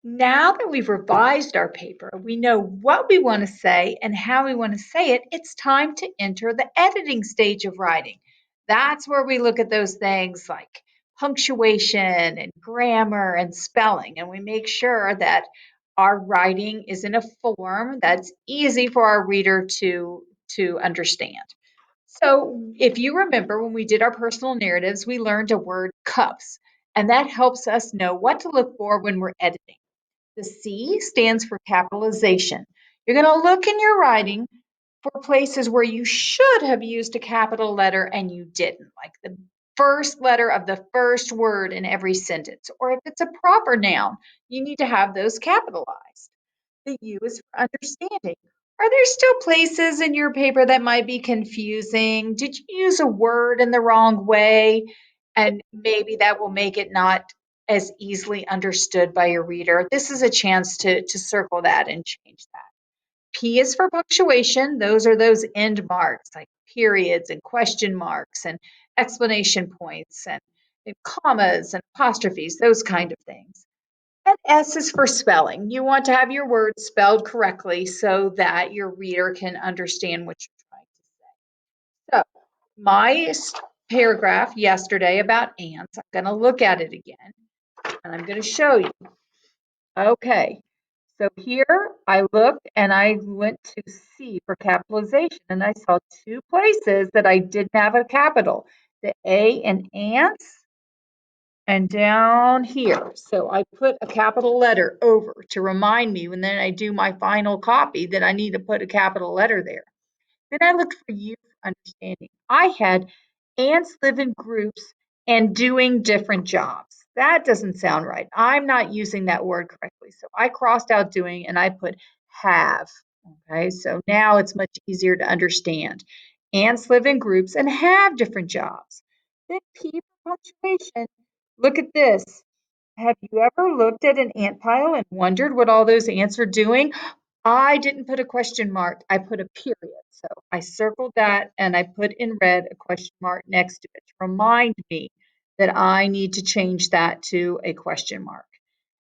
Now that we've revised our paper, we know what we want to say and how we want to say it, it's time to enter the editing stage of writing. That's where we look at those things like punctuation and grammar and spelling, and we make sure that our writing is in a form that's easy for our reader to understand. So, if you remember when we did our personal narratives, we learned a word cups, and that helps us know what to look for when we're editing. The C stands for capitalization. You're going to look in your writing for places where you should have used a capital letter and you didn't, like the first letter of the first word in every sentence. Or if it's a proper noun, you need to have those capitalized. The U is for understanding. Are there still places in your paper that might be confusing? Did you use a word in the wrong way? And maybe that will make it not as easily understood by your reader. This is a chance to circle that and change that. P is for punctuation. Those are those end marks like periods and question marks and explanation points and commas and apostrophes, those kind of things. And S is for spelling. You want to have your words spelled correctly so that your reader can understand what you're trying to say. So, my paragraph yesterday about ants, I'm going to look at it again and I'm going to show you. Okay, so here I looked and I went to C for capitalization and I saw two places that I didn't have a capital, the A in ants and down here. So I put a capital letter over to remind me when then I do my final copy that I need to put a capital letter there. Then I looked for you for understanding. I had ants live in groups and doing different jobs. That doesn't sound right. I'm not using that word correctly. So I crossed out doing and I put have. Okay, so now it's much easier to understand. Ants live in groups and have different jobs. Then P for punctuation. Look at this. Have you ever looked at an ant pile and wondered what all those ants are doing? I didn't put a question mark. I put a period. So I circled that and I put in red a question mark next to it to remind me that I need to change that to a question mark.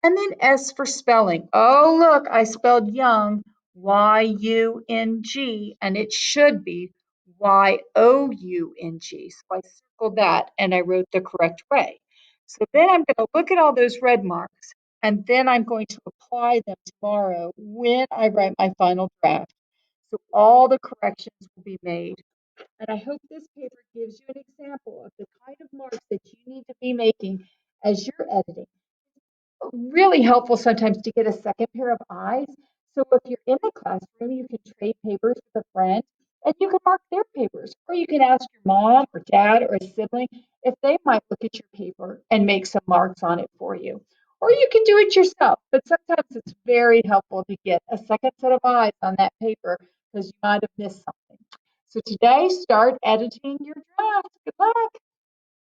And then S for spelling. Oh, look, I spelled young, Y-U-N-G, and it should be Y-O-U-N-G. So I circled that and I wrote the correct way. So then I'm going to look at all those red marks and then I'm going to apply them tomorrow when I write my final draft. So all the corrections will be made. And I hope this paper gives you an example of the kind of marks that you need to be making as you're editing. Really helpful sometimes to get a second pair of eyes. So if you're in the classroom, you can trade papers with a friend and you can mark their papers. Or you can ask your mom or dad or a sibling if they might look at your paper and make some marks on it for you. Or you can do it yourself. But sometimes it's very helpful to get a second set of eyes on that paper because you might have missed something. So today, start editing your draft. Good luck.